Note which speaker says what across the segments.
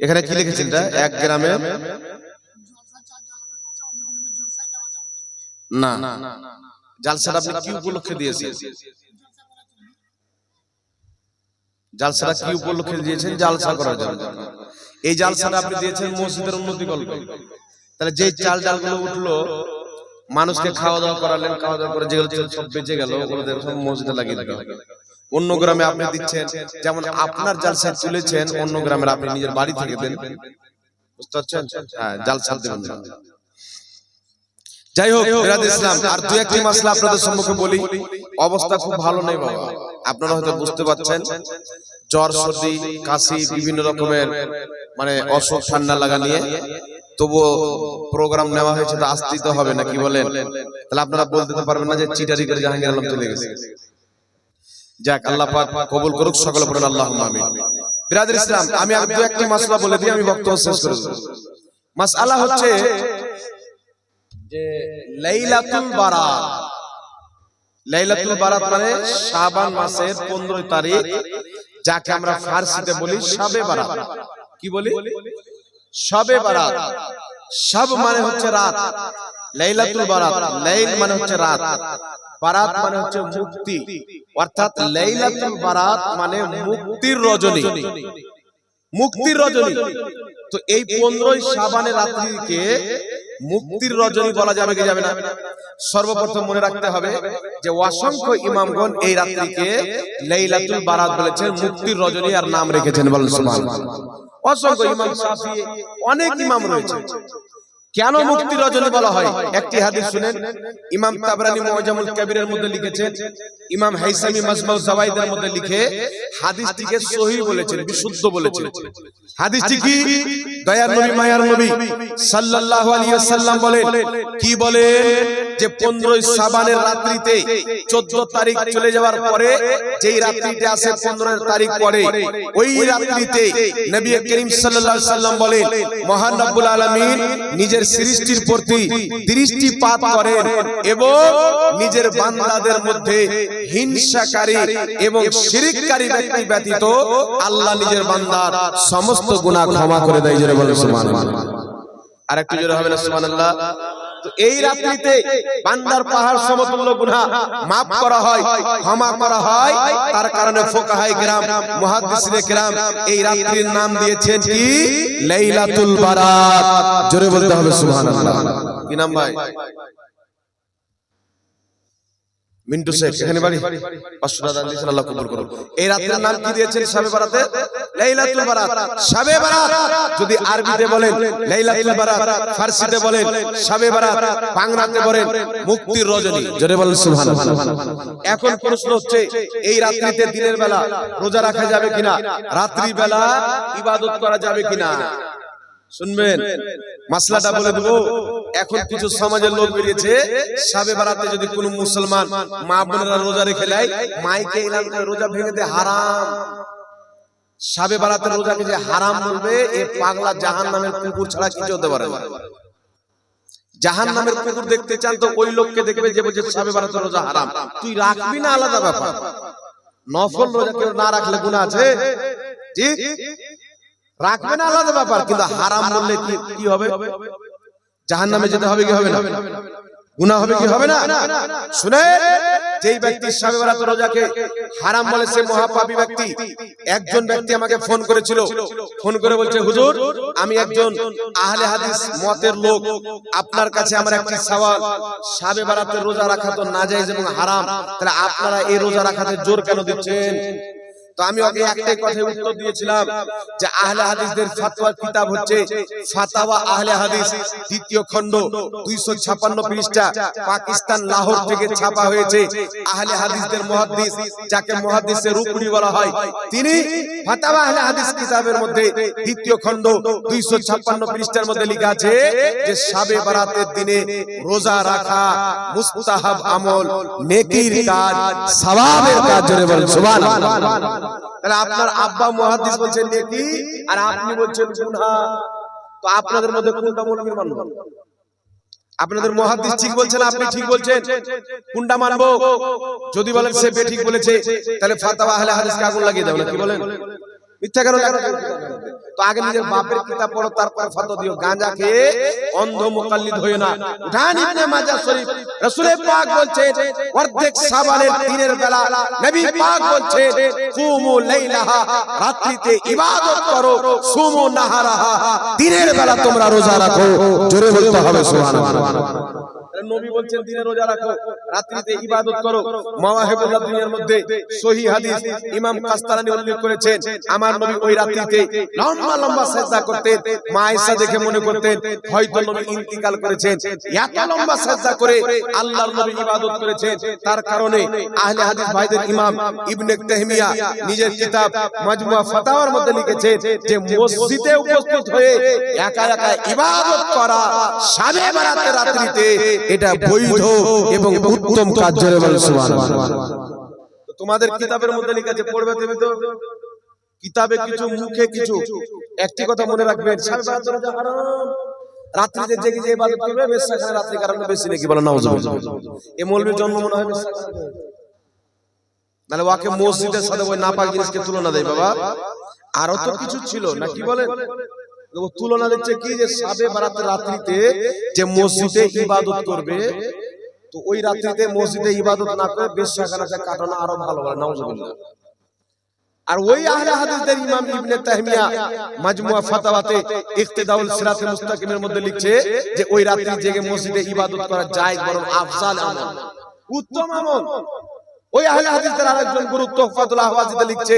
Speaker 1: এখানে কি লিখেছেন এটা 1 গ্রামে না, জালসাটা আপনি কি উপলক্ষে দিয়েছেন? জালসাটা কি উপলক্ষে দিয়েছেন? জালসা করার জন্য। এই জালসাটা আপনি দিয়েছেন মসজিদের উন্নতি করতে। তাহলে যে চাল ডালগুলো উঠলো মানুষকে খাওয়া দাওয়া করালেন, খাওয়া দাওয়া করে যেগুলো সব বেঁচে গেল ওগুলো সব মসজিদে লাগিয়ে দিতে হবে। অন্য গ্রামে আপনি দিচ্ছেন, যেমন আপনার জালসা তুলেছেন অন্য গ্রামের আপনি নিজের বাড়ি থেকে দেন, বুঝতে পারছেন? হ্যাঁ, জালসা দেবেন না। যাই হোক বিরাদর ইসলাম, আর দুই একটি মাসলা আপনাদের সম্মুখে বলি। অবস্থা খুব ভালো নেই বাবা, আপনারা হয়তো বুঝতে পারছেন। জ্বর, সর্দি, কাশি, বিভিন্ন রকমের মানে অসুখ ঠান্ডা লাগা নিয়ে তবুও প্রোগ্রাম নেওয়া হয়েছে, তো আসতেই তো হবে না, কি বলেন? তাহলে আপনারা বলতে তো পারবেন না যে চিটারি করে জাহাঙ্গীর আলম চলে গেছে। যাক, আল্লাহ পাক কবুল করুক, সকলে পড়েন আল্লাহুম্মা আমিন। বিরাদর ইসলাম, আমি আর দুই একটি মাসলা বলে দিই, আমি বক্তব্য শেষ করে দেব। মাসআলা হচ্ছে যে লাইলাতুল বারাত। লাইলাতুল বারাত মানে শাবান মাসের 15 তারিখ, যাকে আমরা ফারসিতে বলি শবে বারাত। কি বলি? শবে বারাত। শব মানে হচ্ছে রাত, লাইলাতুল বারাত, লাইল মানে হচ্ছে রাত, বারাত মানে হচ্ছে মুক্তি, অর্থাৎ লাইলাতুল বারাত মানে মুক্তির রজনী, মুক্তির রজনী। তো এই 15 শাবানের রাত্রিকে মুক্তির রজনী বলা যাবে কি যাবে না? সর্বপ্রথম মনে রাখতে হবে যে অসংখ্য ইমামগণ এই রাত্রিকে লাইলাতুল বারাত বলেছেন, মুক্তির রজনী আর নাম রেখেছেন, বলেন সুবহানাল্লাহ। অসংখ্য ইমাম, শাফি, অনেক ইমাম রয়েছে। কেন মুক্তির রজনী বলা হয়? একটি হাদিস শুনেন। ইমাম তাবরানী মুআজামুল কাবীরের মধ্যে লিখেছেন, ইমাম হাইসামি মাজমাউ যাওয়াইদের মধ্যে লিখে হাদিসটিকে সহিহ বলেছেন, বিশুদ্ধ বলেছেন। হাদিসটি কি? দয়ার নবী, মায়ার নবী সাল্লাল্লাহু আলাইহি ওয়াসাল্লাম বলেন, কি বলেন? যে 15 শাবানের রাত্রিতে 14 তারিখ চলে যাওয়ার পরে যেই রাত্রিতে আসে 15 তারিখ পরে, ওই রাত্রিতে নবী করিম সাল্লাল্লাহু আলাইহি ওয়াসাল্লাম বলেন, মহান রব্বুল আলামিন নিজের সৃষ্টির প্রতি দৃষ্টিপাত করেন এবং নিজের বান্দাদের মধ্যে হিংসাকারী এবং শিরককারী ব্যক্তি ব্যতীত আল্লাহ নিজের বান্দার সমস্ত গুনাহ ক্ষমা করে দেয়। জোরে বলেন সুবহানাল্লাহ। আরেকটু জোরে হবে না সুবহানাল্লাহ? তো এই রাত্রিতে বান্দার পাহাড় সমতুল্য গুনাহ maaf করা হয়, ক্ষমা করা হয়। তার কারণে ফুকাহায়ে কেরাম, মুহাদ্দিসিনে কেরাম এই রাত্রির নাম দিয়েছেন কি? লাইলাতুল বারাত। জোরে বলতে হবে সুবহানাল্লাহ। কি নাম ভাই? মিন্টু শেখ, এখানে বাড়ি? 500 টাকা দিয়েছেন, আল্লাহ কবুল করুন। এই রাতের নাম কি দিয়েছেন শবে বারাতে? লাইলাতুল বারাত। শবে বারাত যদি আরবিতে বলেন লাইলাতুল বারাত, ফারসিতে বলেন শবে বারাত, বাংলাতে বলেন মুক্তির রজনী। জোরে বলেন সুবহানাল্লাহ। এখন প্রশ্ন হচ্ছে, এই রাত্রিতে দিনের বেলা রোজা রাখা যাবে কিনা? রাত্রি বেলা ইবাদত করা যাবে কিনা? শুনবেন, মাসলাটা বলে দেব। এখন কিছু সমাজের লোক বেরিয়েছে, শবে বারাতে যদি কোন মুসলমান মা বোনেরা রোজা রেখে নেয়, মাইকে এলান করে রোজা ভেঙে দেয় হারাম। শবে বারাতের রোজাকে যে হারাম বলবে, এ পাগলা জাহান্নামের কুকুর ছাড়া কিছু হতে পারে না। জাহান্নামের কুকুর দেখতে চান তো ওই লোককে দেখবে যে বলছে শবে বারাতের রোজা হারাম। তুই রাখবি না আলাদা ব্যাপার, নফল রোজা কেউ না রাখলে গুনাহ আছে, জি রাখবে না আলাদা ব্যাপার, কিন্তু হারাম বললে কি হবে? জাহান্নামে যেতে হবে কি হবে না? গুনাহ হবে কি হবে না? শুনে, যেই ব্যক্তি শবে বারাত রোজাকে হারাম বলে সে মহাপাপী ব্যক্তি। একজন ব্যক্তি আমাকে ফোন করেছিল, ফোন করে বলছে, হুজুর আমি একজন আহলে হাদিস মতের লোক, আপনার কাছে আমার একটি সওয়াল, শবে বারাতের রোজা রাখা তো নাজায়েজ এবং হারাম, তাহলে আপনারা এই রোজা রাখাতে জোর কেন দিচ্ছেন? তো আমি ওকে একটাই কথা উত্তর দিয়েছিলাম যে আহলে হাদিসদের ফতোয়ার কিতাব হচ্ছে ফাতাওয়া আহলে হাদিস, দ্বিতীয় খণ্ড 256 পৃষ্ঠা, পাকিস্তান লাহোর থেকে ছাপা হয়েছে। আহলে হাদিসদের মুহাদ্দিস, যাকে মুহাদ্দিসের রূপনী বলা হয়, তিনি ফাতাওয়া আহলে হাদিস কিতাবের মধ্যে দ্বিতীয় খণ্ড 256 পৃষ্ঠার মধ্যে লেখা আছে যে শবে বারাতের দিনে রোজা রাখা মুস্তাহাব আমল, নেকির কাজ, সওয়াবের কাজ। জোরে বলেন সুবহানাল্লাহ। তাহলে আপনার আব্বা মুহাদ্দিস বলছেন নেকি আর আপনি বলছেন গুনাহ, তো আপনাদের মধ্যে কোনটা মৌলবীর মানব? আপনাদের মুহাদ্দিস ঠিক বলছেন, আপনি ঠিক বলছেন, কোনটা মানবো? যদি বলেন সে বেঠিক বলেছে, তাহলে ফাতাওয়া আহলে হাদিসকে আগুন লাগিয়ে দাও না, কি বলেন? মিথ্যা কেন লাগানো? তো আগে নিজের বাপের কিতাব পড়ো, তারপর ফতোয়া দিও। গাঁজা খেয়ে অন্ধ মুকাল্লিদ হয়ে না। উঠান ইবনে মাজাহ শরীফ, রাসূল পাক বলছেন অর্ধেক শাবানের দিনের বেলা নবী পাক বলছেন কুমু লাইলাহা, রাত্রিতে ইবাদত করো, সুমু নাহারাহা, দিনের বেলা তোমরা রোজা রাখো। জোরে বলতে হবে সুবহানাল্লাহ। নবী বলছেন দিনে রোজা রাখো, রাত্রিতে ইবাদত করো। মাওয়াহিবুল্লাহ দুনিয়ার মধ্যে সহিহ হাদিস ইমাম কাস্তালানী উল্লেখ করেছেন, আমার নবী ওই রাত্রিতে লম্বা লম্বা সিজদা করতেন। মা আয়েশা দেখে মনে করতেন হয়তো নবী ইন্তিকাল করেছেন, এত লম্বা সিজদা করে আল্লাহর নবী ইবাদত করেছেন। তার কারণে আহলে হাদিস ভাইদের ইমাম ইবনে তাইমিয়া নিজের কিতাব মাজমুআ ফাতাওয়ার মধ্যে লিখেছেন যে মসজিদে উপস্থিত হয়ে একা একা ইবাদত করা শাবে বারাতের রাত্রিতে এটা বৈধ এবং উত্তম কাজ। জোরে বলেন সুবহানাল্লাহ। তোমাদের কিতাবের মধ্যে লেখা আছে, পড়বে তুমি তো কিতাবে কিছু মুখে কিছু। একটি কথা মনে রাখবেন, শাবে বারাতের রোজা হারাম। রাত্রিতে জেগে যে ইবাদত করবে বেশি রাত্রি কারণে বেশি নাকি বলেন নাউজুবিল্লাহ। এই মৌলবীর জন্ম মনে হয় বেশি, নাহলে ওকে মসজিদের সাথে ওই নাপাক জিনিসকে তুলনা দেয় বাবা। আরো তো কিছু ছিল না, কি বলেন তুলনা দিচ্ছে কি যে শাবে বারাতের রাত্রিতে যে মসজিদে ইবাদত করবে, তো ওই রাত্রিতে মসজিদে ইবাদত না করে বেশ্যাখানা কাটানো আরো ভালো বলে নাউজুবিল্লাহ। আর ওই আহলে হাদিসদের ইমাম ইবনে তাইমিয়া মাজমুআ ফাতাওয়াতে ইক্তিদাউল সিরাতুল মুস্তাকিমের মধ্যে লিখছে যে ওই রাত্রি জেগে মসজিদে ইবাদত করা জায়েজ, বরং আফজাল আমল, উত্তম আমল। ওই আহলে হাদিসদের আরেকজন গুরু তুহফাতুল আহওয়াজিতে লিখছে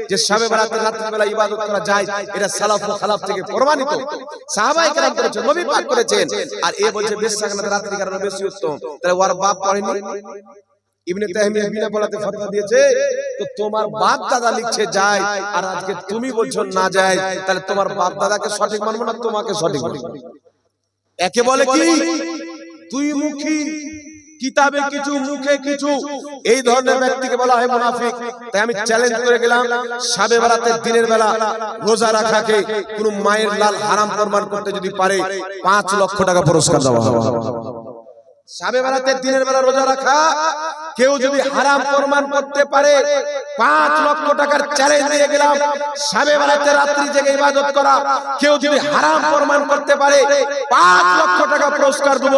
Speaker 1: যে শাবে বারাতের রাত্রিবেলা ইবাদত করা যায়, এটা সালাফ ও খালাফ থেকে প্রমাণিত, সাহাবায়ে কেরাম করেছেন, নবী পাক করেছেন। আর এ বলছে বেশ্যাখানাতে রাত্রি কারণে বেশি উত্তম, তাহলে ওর বাপ পড়েনি? ইবনে তাইমিয়া বিনা পড়াতে ফতোয়া দিয়েছে, তো তোমার বাপ দাদা লিখছে যায়, আর আজকে তুমি বলছো না যায়, তাহলে তোমার বাপ দাদাকে সঠিক মানবো না তোমাকে সঠিক মানবো? একে বলে কি দুই মুখী, কিতাবে কিছু মুখে কিছু, এই ধরনের ব্যক্তিকে বলা হয় মুনাফিক। তাই আমি চ্যালেঞ্জ করে গেলাম, শাবে বারাতের দিনের বেলা রোজা রাখাকে কোন মায়ের লাল হারাম প্রমাণ করতে যদি পারে 5 লক্ষ টাকা পুরস্কার দেওয়া হবে। শাবে বারাতের দিনের বেলা রোজা রাখা কেউ যদি হারাম প্রমাণ করতে পারে 5 লক্ষ টাকার চ্যালেঞ্জ দিয়ে গেলাম। শাবে বারাতের রাত্রি জেগে ইবাদত করা কেউ যদি হারাম প্রমাণ করতে পারে 5 লক্ষ টাকা পুরস্কার দেব।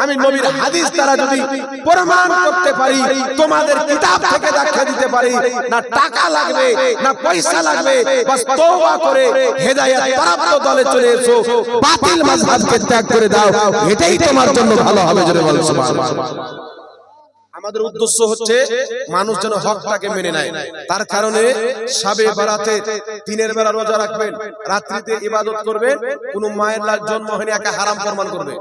Speaker 1: আমি নবীর হাদিস দ্বারা যদি প্রমাণ করতে পারি, তোমাদের কিতাব থেকে দেখা দিতে পারি, না টাকা লাগবে না পয়সা লাগবে, বাস তওবা করে হেদায়েত প্রাপ্ত দলে চলে এসো, বাতিল মাযহাবকে ত্যাগ করে দাও, এটাই তোমার জন্য ভালো হবে। জোরে বলো সুবহানাল্লাহ। আমাদের উদ্দেশ্য হচ্ছে মানুষ যেন হকটাকে মেনে নেয়। তার কারণে শাবে বারাতে দিনের বেলা রোজা রাখবেন, রাত্রিতে ইবাদত করবেন, কোন মায়ের লাল জন্ম হয়নি একা হারাম প্রমাণ করবে।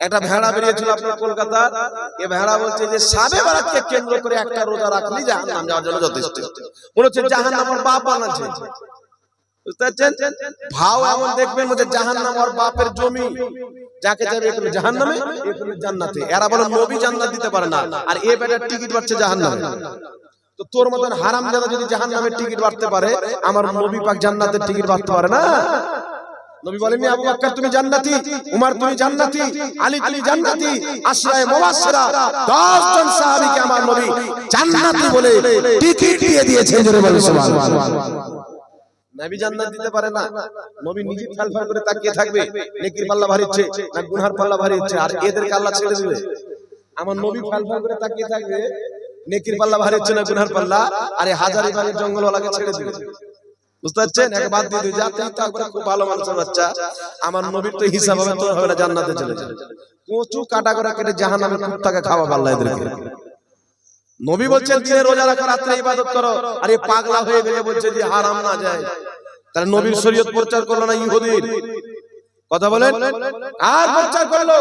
Speaker 1: একটা ভেড়া বেরিয়েছিল আপনার কলকাতা, এই ভেড়া বলছে যে শাবে বারাতকে কেন্দ্র করে একটা রোজা রাখলি জাহান্নাম যাওয়ার জন্য যথেষ্ট। মনে হচ্ছে জাহান্নাম ওর বাপ বানাচ্ছে, বুঝতে পারছেন? ভাও এমন দেখবেন যে জাহান্নাম ওর বাপের জমি, যাকে যাবে একটু জাহান্নামে একটু জান্নাতে। এরা বলে নবী জান্নাত দিতে পারে না, আর এ বেটার টিকিট বাড়ছে জাহান্নামে। তো তোর মতন হারামজাদা যদি জাহান্নামের টিকিট বাড়তে পারে, আমার নবী পাক জান্নাতের টিকিট বাড়তে পারে না? নবী বলেননি আবু বকর তুমি জান্নাতি, উমর তুমি জান্নাতি, আলী তুমি জান্নাতি, আশরায়ে মুবাশশিরা 10 জন সাহাবীকে আমার নবী জান্নাতি বলে টিকিট দিয়ে দিয়েছেন। জোরে বলেন সুবহানাল্লাহ। নবী জান্নাত দিতে পারে না, নবী নিজে ফালফাল করে তাকিয়ে থাকবে, নেকির পাল্লা ভারী হচ্ছে না গুনার পাল্লা ভারী হচ্ছে, আর এদেরকে আল্লাহ ছেড়ে দিবে? আমার নবী ফালফাল করে তাকিয়ে থাকবে, নেকির পাল্লা ভারী হচ্ছে না গুনার পাল্লা, আর এই হাজারিবাগের জঙ্গলওয়ালাকে ছেড়ে দিবে। বুঝতে পারছেন? এক বাদ দিয়ে দিবে, যাতে তারপরে খুব ভালো মানুষের বাচ্চা, আমার নবীর তো হিসাব হবে, তোর হবে না, জান্নাতে চলে যাবে। কচু কাটা করে কেটে জাহান্নামে কুত্তাকে খাওয়া আল্লাহ এদেরকে। নবী বলছেন দিনে রোজা রাখো, রাতে ইবাদত করো, আর এই পাগলা হয়ে গেলে বলছে যে হারাম না যায়। তাহলে নবীর শরীয়ত প্রচার করলো না ইহুদির? কথা বলেন, আর প্রচার করলো।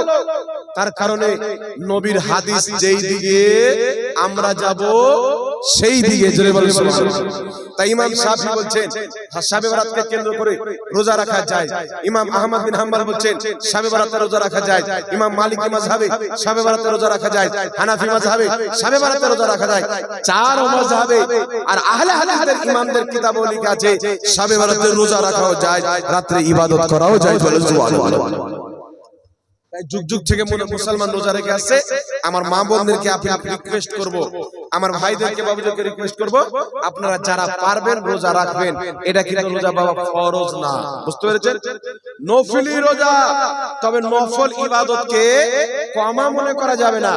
Speaker 1: তার কারণে নবীর হাদিস যেই দিকে আমরা যাব সেই দিকে। জোরে বলেন সুবহানাল্লাহ। তাই ইমাম শাফি বলছেন শাবে বারাতকে কেন্দ্র করে রোজা রাখা যায়। ইমাম আহমদ বিন হাম্বল বলছেন শাবে বারাতে রোজা রাখা যায়। ইমাম মালিকি মাযহাবে শাবে বারাতে রোজা রাখা যায়। হানাফি মাযহাবে শাবে বারাতে রোজা রাখা যায়। 4 মাযহাবে আর আহলে হাদিসদের ইমামদের কিতাবে লেখা আছে শাবে বারাতে রোজা রাখাও যায়, রাতে ইবাদত করাও যায়। বলে সুবহানাল্লাহ। তাই যুগ যুগ থেকে মুসলমান রোজা রেখে আসছে। আমার মা বোনদেরকে আপনি রিকোয়েস্ট করব, আমার ভাইদেরকে বাবুদেরকে রিকোয়েস্ট করব, আপনারা যারা পারবেন রোজা রাখবেন। এটা কিন্তু রোজা বাবা ফরজ না, বুঝতে পেরেছেন? নফলি রোজা, তবে নফল ইবাদতকে কমা মনে করা যাবে না।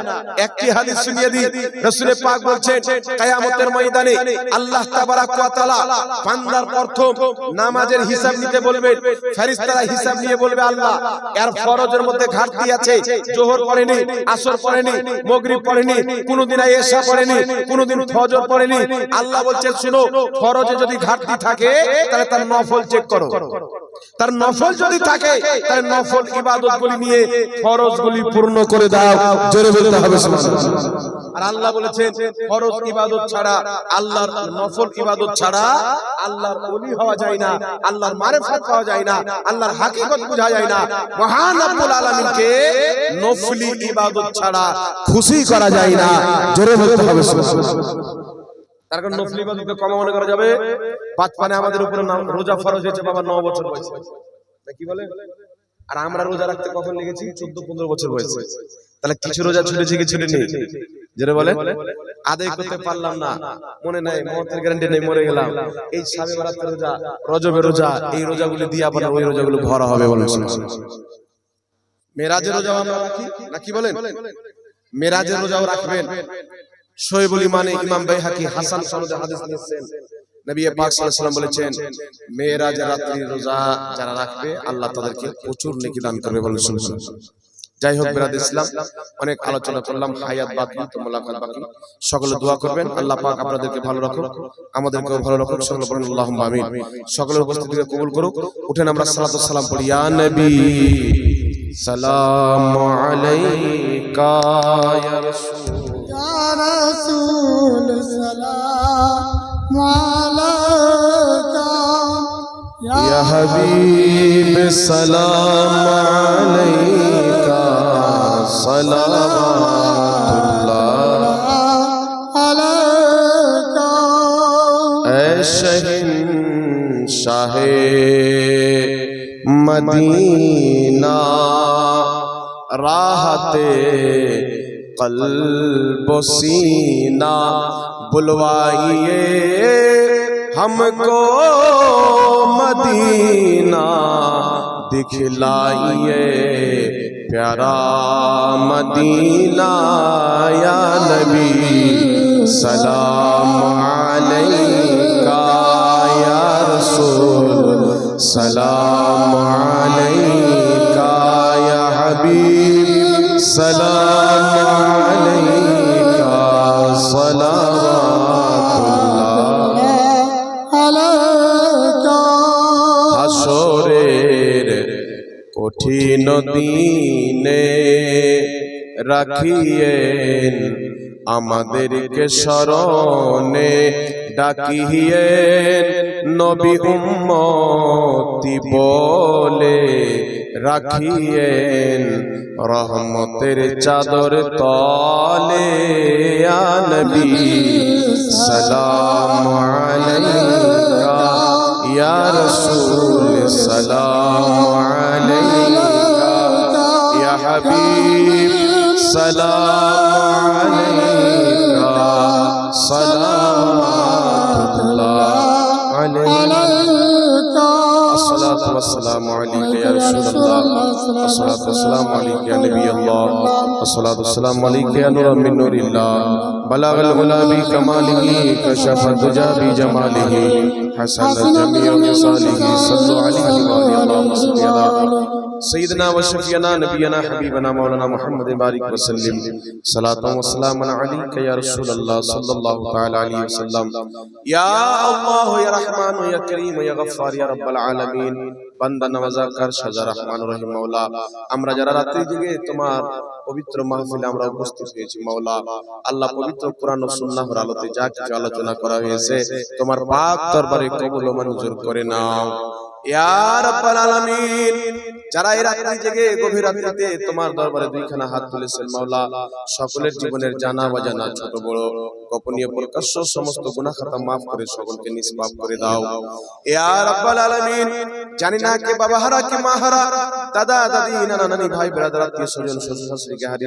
Speaker 1: একটি হাদিস শুনিয়ে দিই, রাসূল পাক বলছেন কিয়ামতের ময়দানে আল্লাহ তাবারাক ওয়া তাআলা বান্দার প্রথম নামাজের হিসাব নিতে বলবেন। ফেরেশতারা হিসাব নিয়ে বলবে, আল্লাহ এর ফরজের মধ্যে ঘাটতি আছে, যোহর পড়েনি, আসর পড়েনি, মাগরিব পড়েনি, কোনদিন ইশা পড়েনি, কোনদিন ফজর পড়েনি। আল্লাহ বলছেন, শুনো, ফরজে যদি ঘাটতি থাকে তাহলে তার নফল চেক করো। তার নফল যদি থাকে তাহলে নফল ইবাদতগুলি নিয়ে ফরজগুলি পূর্ণ করে দাও। জোরে বলতে হবে সুবহানাল্লাহ। আর আল্লাহ বলেছেন, ফরজ ইবাদত ছাড়া, আল্লাহর নফল ইবাদত ছাড়া আল্লাহর ওলি হওয়া যায় না, আল্লাহর মারিফাত পাওয়া যায় না, আল্লাহর হাকিকত বোঝা যায় না। মহান রব্বুল আলামিনকে নফলি ইবাদত ছাড়া খুশি করা যায় না। জোরে বলতে হবে সুবহানাল্লাহ। তার কারণ নফলি ইবাদতকে কম মনে করা যাবে। বাচপানে আমাদের উপরে রোজা ফরজ হয়েছে বাবা 9 বছর বয়সে, কি বলে? আর আমরা রোজা রাখতে কখন লেগেছি? 14-15 বছর বয়সে। তাহলে কিছু রোজা ছুটেছে কি ছুটেনি? যেটা বলে আদায় করতে পারলাম না, মনে নাই, মওতের গ্যারান্টি নেই, মরে গেলাম। এই শাবে বারাতের রোজা, রজবের রোজা, এই রোজাগুলো দিয়ে আপনার ওই রোজাগুলো ভরা হবে বলেন। মেরাজের রোজাও আমরা রাখি না, কি বলেন? মেরাজের রোজাও রাখবেন। শোয়েবুল ইমানে ইমাম বাইহাকি হাসান সনদে হাদিস নিয়েছেন, নবী পাক সাল্লাল্লাহু আলাইহি ওয়াসাল্লাম বলেছেন, মেরাজের রাত্রির রোজা যারা রাখবে আল্লাহ তাদেরকে প্রচুর নেকি দান করবে বলেন। যাই হোক বিরাদ ইসলাম, অনেক আলোচনা করলাম, হায়াত বাকি তো মোলাকাত বাকি। সকলে দোয়া করবেন, আল্লাহ পাক আপনাদেরকে ভালো রাখুক, আমাদেরকেও ভালো রাখুক। সকলে বলেন আল্লাহুম্মা আমিন। সকলের উপস্থিতিকে কবুল করুক। উঠেন আমরা সালাত ও সালাম পড়ি। ইয়া নবী সালামু আলাইকা ইয়া রাসূল, ইয়া রাসূল সালামু আলাইকা, ইয়া হাবিব সালামু আলাইকা, সালাওয়াতুল্লাহ আলাইকা। এ শাহে মদিনা, রাহতে কলব सीना, बुलवाइए हमको मदीना, दिखलाइए प्यारा मदीना। या नबी सलाम अलैका, या रसूल सलाम अलैका, या हबीब सलाम अलैका, सलावतुल्लाह अलैका। হাসরের কঠিন দিনে রাখিয়েন আমাদেরকে স্মরণে, ডাকিয়েন নবী উম্মতি বলে, রাখিয়েন রহমতের চাদর তলে। ইয়া নবী সালামু আলাইকা, ইয়া রাসূল সালামু আলাইকা, ইয়া হাবিব সালামু আলাইকা, সালাওয়াতুল্লাহ আলাইকা। الصلاة والسلام عليك يا رسول الله، الصلاة والسلام عليك يا نبي الله، الصلاة والسلام عليك يا نور من نور الله، بلغ العلا بكماله، كشف الدجى بجماله، حسن جميع خصاله، صلوا عليه وآله اللهم صل على سيدنا وشفينا نبينا حبيبنا مولانا محمد بارك وسلم، صلاة وسلام عليك يا رسول الله صلى الله تعالى عليه وسلم. يا الله يا رحمن يا كريم يا غفار يا رب العالمين. বান্দা নওয়াজাকার সাজা রহমান রহিম মাওলা, আমরা যারা রাত্রি জেগে তোমার পবিত্র মাহফিলে আমরা উপস্থিত হয়েছি মাওলা, আল্লাহ পবিত্র কোরআন ও সুন্নাহর আলোতে যা কিছু আলোচনা করা হয়েছে তোমার পাক দরবারে কবুল ও মঞ্জুর করে নাও। ইয়া রাব্বাল আলামিন, যারা এই রাত্রি জেগে গভীর রাত্রিতে তোমার দরবারে দুইখানা হাত তুলেছেন মাওলা, সকলের জীবনের জানা অজানা ছোট বড় গোপনীয় প্রকাশ্য সমস্ত গুনাহ খাতা maaf করে সকলকে নিষ্পাপ করে দাও ইয়া রাব্বাল আলামিন। জানি না কে বাবা হারা কে মা হারা, দাদা দাদি নানা নানি ভাই ব্রাদার আত্মীয় স্বজন শ্বশুর শাশুড়িকে হারিয়ে